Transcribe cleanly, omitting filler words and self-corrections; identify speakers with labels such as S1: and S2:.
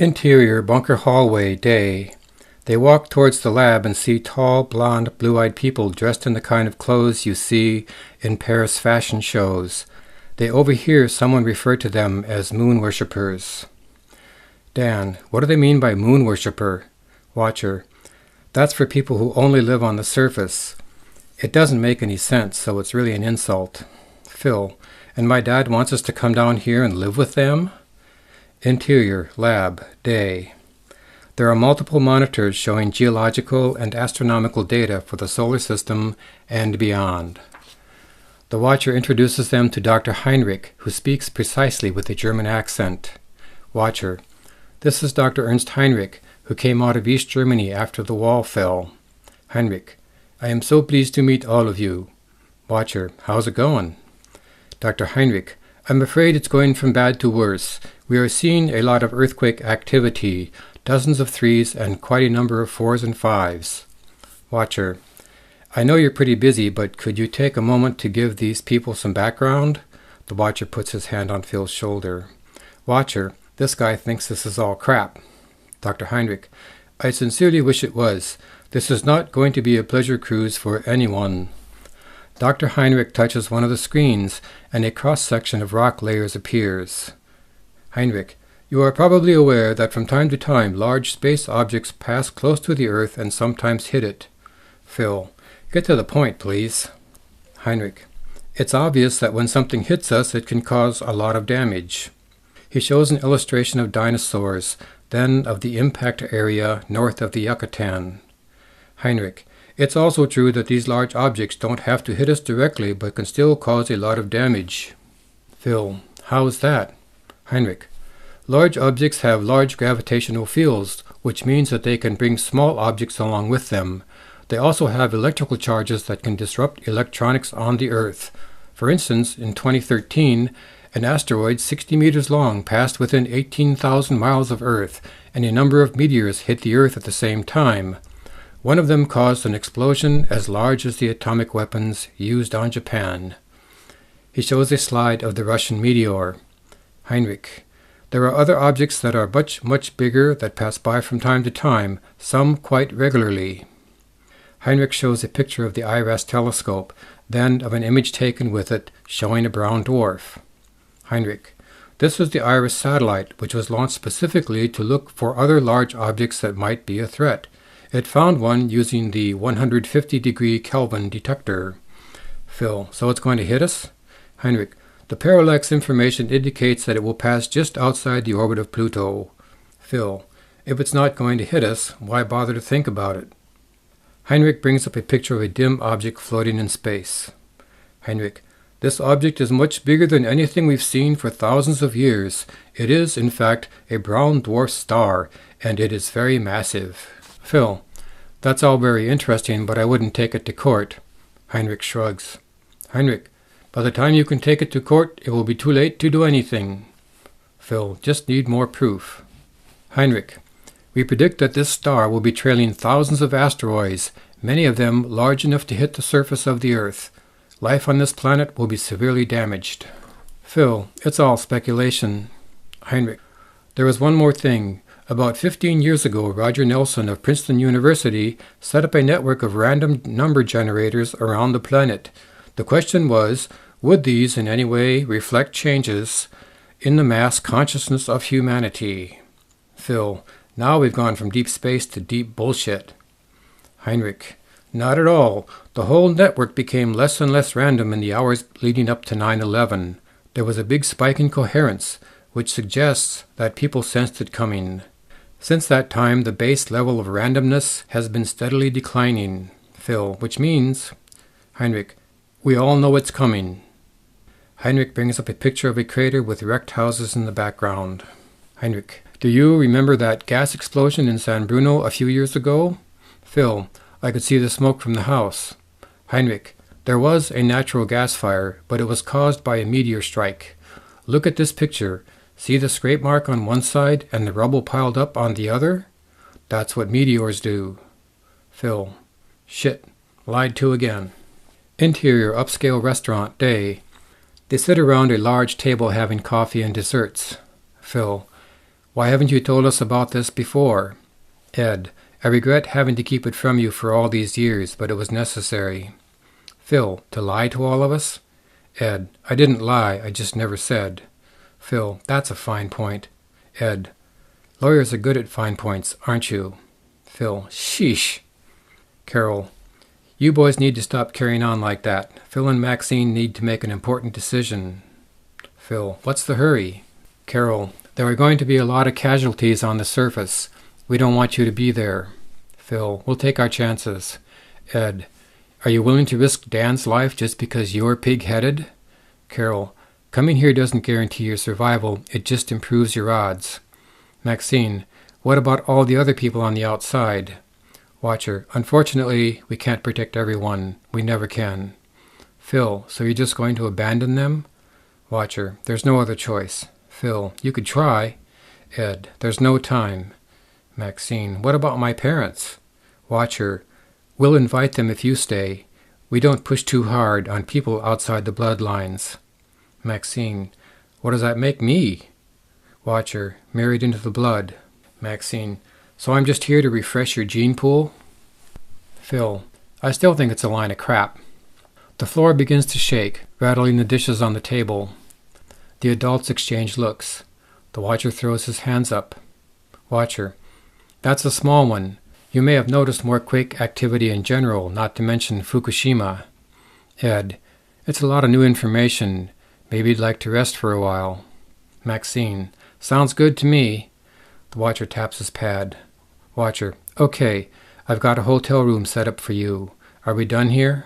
S1: Interior bunker hallway, day. They walk towards the lab and see tall, blonde, blue-eyed people dressed in the kind of clothes you see in Paris fashion shows. They overhear someone refer to them as moon worshippers. Dan, what do they mean by moon worshipper? Watcher, that's for people who only live on the surface. It doesn't make any sense, so it's really an insult. Phil, and my dad wants us to come down here and live with them? Interior, lab, day. There are multiple monitors showing geological and astronomical data for the solar system and beyond. The watcher introduces them to Dr. Heinrich, who speaks precisely with a German accent. Watcher, this is Dr. Ernst Heinrich, who came out of East Germany after the wall fell. Heinrich, I am so pleased to meet all of you. Watcher, how's it going? Dr. Heinrich, I'm afraid it's going from bad to worse. We are seeing a lot of earthquake activity, dozens of 3s and quite a number of 4s and 5s. Watcher, I know you're pretty busy, but could you take a moment to give these people some background? The watcher puts his hand on Phil's shoulder. Watcher, this guy thinks this is all crap. Dr. Heinrich, I sincerely wish it was. This is not going to be a pleasure cruise for anyone. Dr. Heinrich touches one of the screens, and a cross-section of rock layers appears. Heinrich, you are probably aware that from time to time large space objects pass close to the Earth and sometimes hit it. Phil, get to the point, please. Heinrich, it's obvious that when something hits us, it can cause a lot of damage. He shows an illustration of dinosaurs, then of the impact area north of the Yucatan. Heinrich, it's also true that these large objects don't have to hit us directly, but can still cause a lot of damage. Phil, how's that? Heinrich, large objects have large gravitational fields, which means that they can bring small objects along with them. They also have electrical charges that can disrupt electronics on the Earth. For instance, in 2013, an asteroid 60 meters long passed within 18,000 miles of Earth, and a number of meteors hit the Earth at the same time. One of them caused an explosion as large as the atomic weapons used on Japan. He shows a slide of the Russian meteor. Heinrich, there are other objects that are much bigger that pass by from time to time, some quite regularly. Heinrich shows a picture of the IRAS telescope, then of an image taken with it showing a brown dwarf. Heinrich, this is the IRAS satellite, which was launched specifically to look for other large objects that might be a threat. It found one using the 150-degree Kelvin detector. Phil, so it's going to hit us? Heinrich, the parallax information indicates that it will pass just outside the orbit of Pluto. Phil, if it's not going to hit us, why bother to think about it? Heinrich brings up a picture of a dim object floating in space. Heinrich, this object is much bigger than anything we've seen for thousands of years. It is, in fact, a brown dwarf star, and it is very massive. Phil, that's all very interesting, but I wouldn't take it to court. Heinrich shrugs. Heinrich, by the time you can take it to court, it will be too late to do anything. Phil, just need more proof. Heinrich, we predict that this star will be trailing thousands of asteroids, many of them large enough to hit the surface of the Earth. Life on this planet will be severely damaged. Phil, it's all speculation. Heinrich, there is one more thing. About 15 years ago, Roger Nelson of Princeton University set up a network of random number generators around the planet. The question was, would these in any way reflect changes in the mass consciousness of humanity? Phil, now we've gone from deep space to deep bullshit. Heinrich, not at all. The whole network became less and less random in the hours leading up to 9/11. There was a big spike in coherence, which suggests that people sensed it coming. Since that time, the base level of randomness has been steadily declining. Phil, which means... Heinrich, we all know it's coming. Heinrich brings up a picture of a crater with wrecked houses in the background. Heinrich, do you remember that gas explosion in San Bruno a few years ago? Phil, I could see the smoke from the house. Heinrich, there was a natural gas fire, but it was caused by a meteor strike. Look at this picture. See the scrape mark on one side and the rubble piled up on the other? That's what meteors do. Phil, shit, lied to again. Interior upscale restaurant, day. They sit around a large table having coffee and desserts. Phil, Why haven't you told us about this before? Ed. I regret having to keep it from you for all these years, but it was necessary. Phil. To lie to all of us? Ed. I didn't lie, I just never said. Phil. That's a fine point. Ed. Lawyers are good at fine points, aren't you? Phil. Sheesh. Carol. You boys need to stop carrying on like that. Phil and Maxine need to make an important decision. Phil. What's the hurry? Carol. There are going to be a lot of casualties on the surface. We don't want you to be there. Phil. We'll take our chances. Ed. Are you willing to risk Dan's life just because you're pig-headed? Carol. Coming here doesn't guarantee your survival. It just improves your odds. Maxine. What about all the other people on the outside? Watcher. Unfortunately, we can't protect everyone. We never can. Phil. So you're just going to abandon them? Watcher. There's no other choice. Phil. You could try. Ed. There's no time. Maxine. What about my parents? Watcher. We'll invite them if you stay. We don't push too hard on people outside the bloodlines. Maxine. What does that make me? Watcher. Married into the blood. Maxine. So I'm just here to refresh your gene pool? Phil. I still think it's a line of crap. The floor begins to shake, rattling the dishes on the table. The adults exchange looks. The Watcher throws his hands up. Watcher. That's a small one. You may have noticed more quake activity in general, not to mention Fukushima. Ed. It's a lot of new information. Maybe you'd like to rest for a while. Maxine. Sounds good to me. The Watcher taps his pad. Watcher. Okay, I've got a hotel room set up for you. Are we done here?